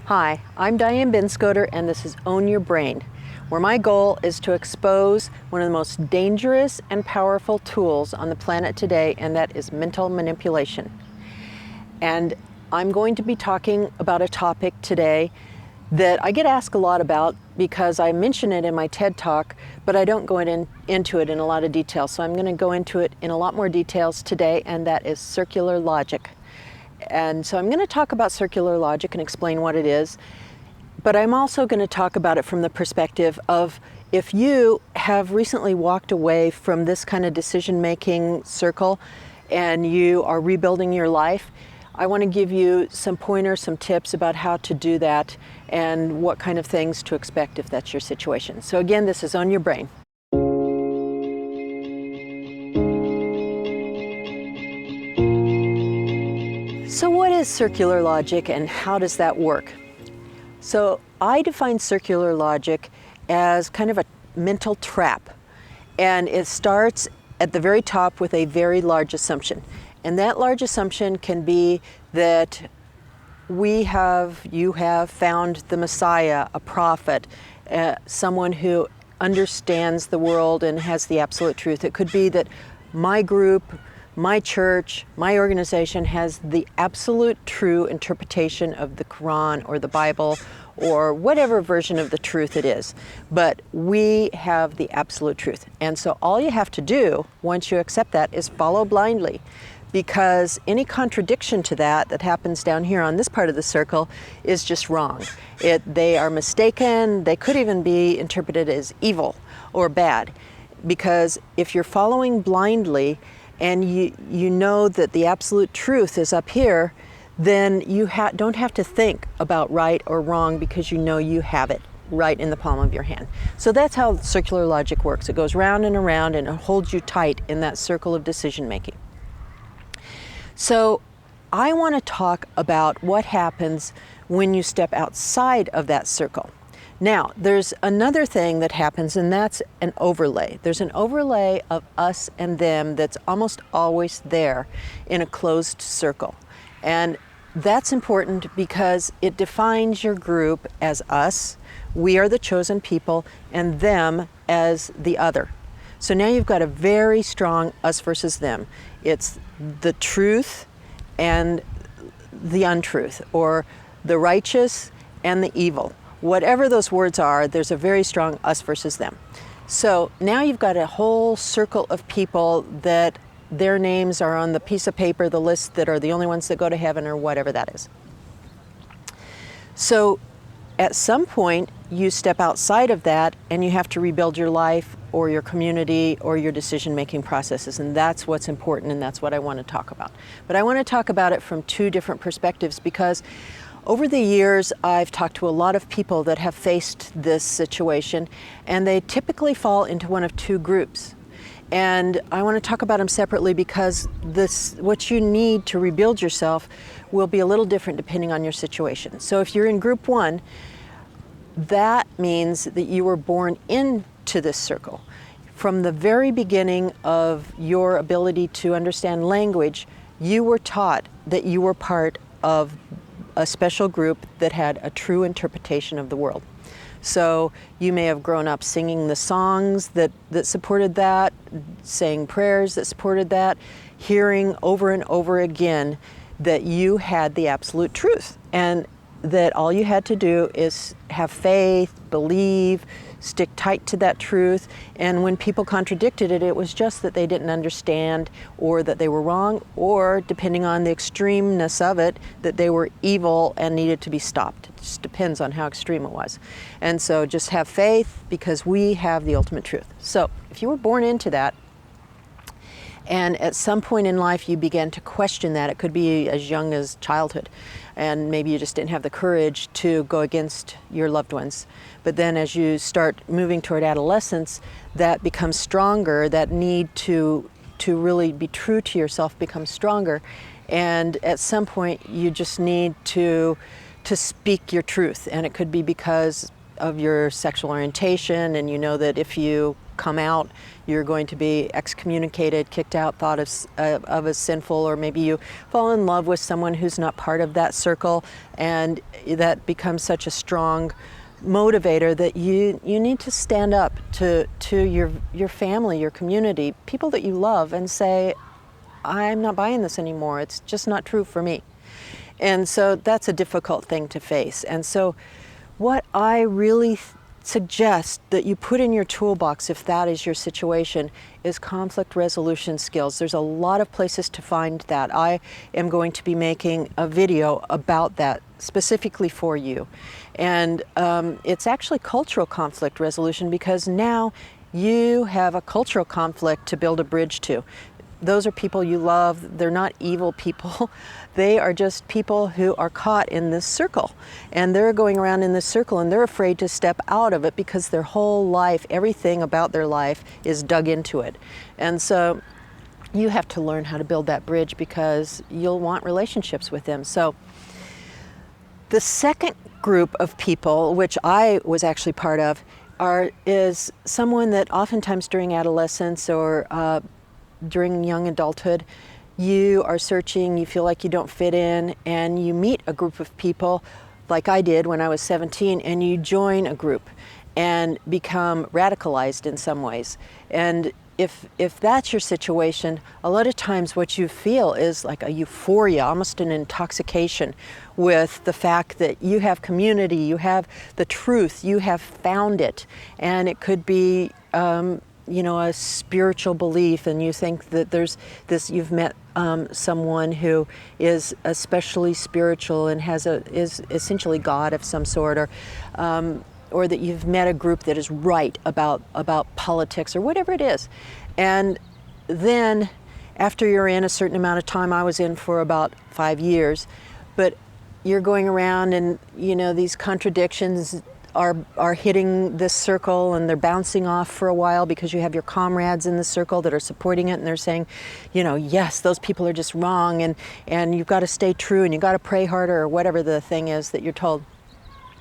Hi, I'm Diane Binscoter, and this is Own Your Brain, where my goal is to expose one of the most dangerous and powerful tools on the planet today, and that is mental manipulation. And I'm going to be talking about a topic today that I get asked a lot about because I mention it in my TED Talk, but I don't go into it in a lot of detail. So I'm going to go into it in a lot more details today, and that is circular logic. And so I'm going to talk about circular logic and explain what it is, but I'm also going to talk about it from the perspective of if you have recently walked away from this kind of decision-making circle and you are rebuilding your life, I want to give you some pointers, some tips about how to do that and what kind of things to expect if that's your situation. So again, this is Own Your Brain. So what is circular logic and how does that work? So I define circular logic as kind of a mental trap, and it starts at the very top with a very large assumption. And that large assumption can be that you have found the Messiah, a prophet, someone who understands the world and has the absolute truth. It could be that my group, my church, my organization has the absolute true interpretation of the Quran or the Bible or whatever version of the truth it is. But we have the absolute truth. And so all you have to do once you accept that is follow blindly, because any contradiction to that happens down here on this part of the circle is just wrong. They are mistaken. They could even be interpreted as evil or bad, because if you're following blindly and you know that the absolute truth is up here, then you don't have to think about right or wrong because you know you have it right in the palm of your hand. So that's how circular logic works. It goes round and around and it holds you tight in that circle of decision making. So I want to talk about what happens when you step outside of that circle. Now, there's another thing that happens, and that's an overlay. There's an overlay of us and them that's almost always there in a closed circle. And that's important because it defines your group as us, we are the chosen people, and them as the other. So now you've got a very strong us versus them. It's the truth and the untruth, or the righteous and the evil. Whatever those words are, there's a very strong us versus them. So now you've got a whole circle of people that their names are on the piece of paper, the list that are the only ones that go to heaven, or whatever that is. So at some point, you step outside of that and you have to rebuild your life or your community or your decision-making processes, and that's what's important, and that's what I want to talk about. But I want to talk about it from two different perspectives, because over the years, I've talked to a lot of people that have faced this situation, and they typically fall into one of two groups. And I want to talk about them separately because what you need to rebuild yourself will be a little different depending on your situation. So if you're in group one, that means that you were born into this circle. From the very beginning of your ability to understand language, you were taught that you were part of a special group that had a true interpretation of the world. So you may have grown up singing the songs that supported that, saying prayers that supported that, hearing over and over again that you had the absolute truth, and that all you had to do is have faith, believe, stick tight to that truth. And when people contradicted it, it was just that they didn't understand, or that they were wrong, or depending on the extremeness of it, that they were evil and needed to be stopped. It just depends on how extreme it was. And so just have faith, because we have the ultimate truth. So if you were born into that, and at some point in life you began to question that, it could be as young as childhood, and maybe you just didn't have the courage to go against your loved ones. But then as you start moving toward adolescence, that becomes stronger, that need to really be true to yourself becomes stronger. And at some point you just need to speak your truth. And it could be because of your sexual orientation, and you know that if you come out, you're going to be excommunicated, kicked out, thought of as sinful, or maybe you fall in love with someone who's not part of that circle, and that becomes such a strong motivator that you need to stand up to your family, your community, people that you love, and say, I'm not buying this anymore. It's just not true for me. And so that's a difficult thing to face. And so what I really suggest that you put in your toolbox, if that is your situation, is conflict resolution skills. There's a lot of places to find that. I am going to be making a video about that specifically for you. And it's actually cultural conflict resolution, because now you have a cultural conflict to build a bridge to. Those are people you love. They're not evil people. They are just people who are caught in this circle. And they're going around in this circle, and they're afraid to step out of it because their whole life, everything about their life is dug into it. And so you have to learn how to build that bridge, because you'll want relationships with them. So the second group of people, which I was actually part of, is someone that oftentimes during adolescence or during young adulthood, you are searching, you feel like you don't fit in, and you meet a group of people like I did when I was 17, and you join a group and become radicalized in some ways. And if that's your situation, a lot of times what you feel is like a euphoria, almost an intoxication with the fact that you have community, you have the truth, you have found it. And it could be a spiritual belief, and you think that there's this, you've met someone who is especially spiritual and is essentially God of some sort, or that you've met a group that is right about politics or whatever it is. And then after you're in a certain amount of time, I was in for about 5 years, but you're going around and these contradictions are hitting this circle, and they're bouncing off for a while because you have your comrades in the circle that are supporting it, and they're saying, yes, those people are just wrong, and you've got to stay true, and you've got to pray harder, or whatever the thing is that you're told.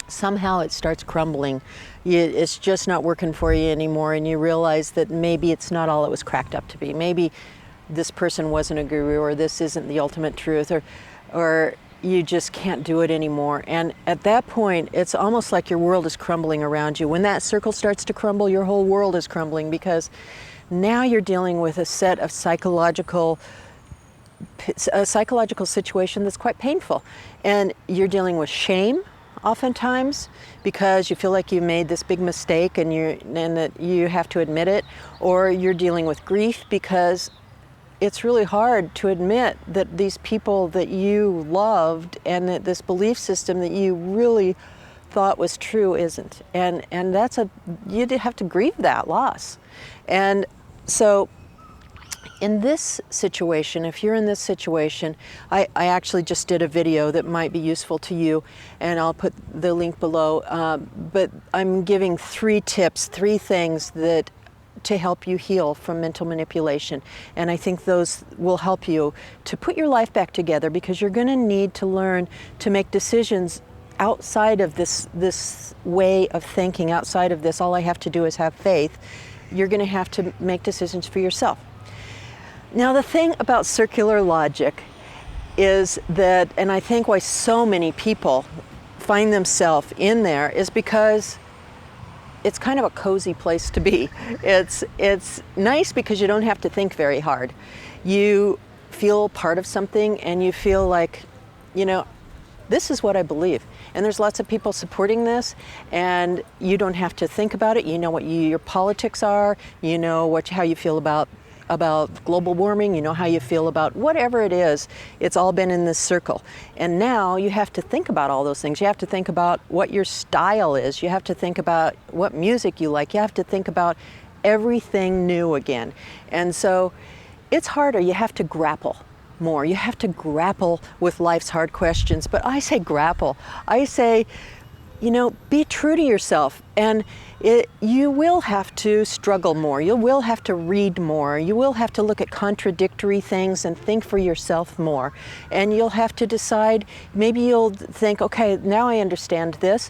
Somehow it starts crumbling. It's just not working for you anymore, and you realize that maybe it's not all it was cracked up to be. Maybe this person wasn't a guru, or this isn't the ultimate truth, or you just can't do it anymore. And at that point, it's almost like your world is crumbling around you. When that circle starts to crumble, your whole world is crumbling, because now you're dealing with a set of psychological situation that's quite painful. And you're dealing with shame, oftentimes, because you feel like you made this big mistake and that you have to admit it, or you're dealing with grief because it's really hard to admit that these people that you loved and that this belief system that you really thought was true isn't. And you have to grieve that loss. And so in this situation, if you're in this situation, I actually just did a video that might be useful to you, and I'll put the link below. But I'm giving 3 tips, 3 things to help you heal from mental manipulation. And I think those will help you to put your life back together, because you're going to need to learn to make decisions outside of this way of thinking, outside of this, all I have to do is have faith. You're going to have to make decisions for yourself. Now, the thing about circular logic is that, and I think why so many people find themselves in there, is because it's kind of a cozy place to be. It's nice because you don't have to think very hard. You feel part of something, and you feel like, this is what I believe. And there's lots of people supporting this, and you don't have to think about it. You know what your politics are. You know how you feel about global warming, you know how you feel about whatever it is. It's all been in this circle. And now you have to think about all those things. You have to think about what your style is. You have to think about what music you like. You have to think about everything new again. And so it's harder. You have to grapple more. You have to grapple with life's hard questions. But I say grapple. I say, be true to yourself. And you will have to struggle more. You will have to read more. You will have to look at contradictory things and think for yourself more. And you'll have to decide, maybe you'll think, okay, now I understand this.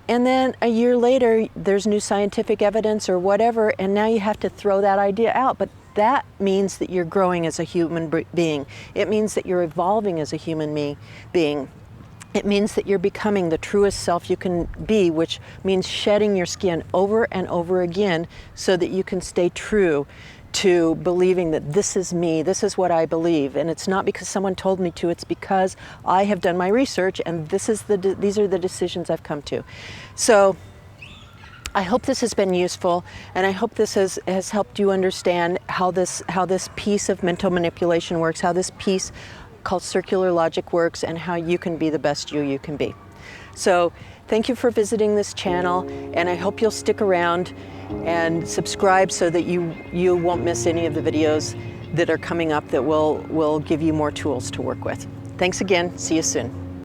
And then a year later, there's new scientific evidence or whatever, and now you have to throw that idea out. But that means that you're growing as a human being. It means that you're evolving as a human being. It means that you're becoming the truest self you can be, which means shedding your skin over and over again so that you can stay true to believing that this is me, this is what I believe. And it's not because someone told me to, it's because I have done my research and these are the decisions I've come to. So I hope this has been useful, and I hope this has helped you understand how this piece of mental manipulation works, how this piece called circular logic works, and how you can be the best you can be. So thank you for visiting this channel, and I hope you'll stick around and subscribe so that you won't miss any of the videos that are coming up that will give you more tools to work with. Thanks again. See you soon.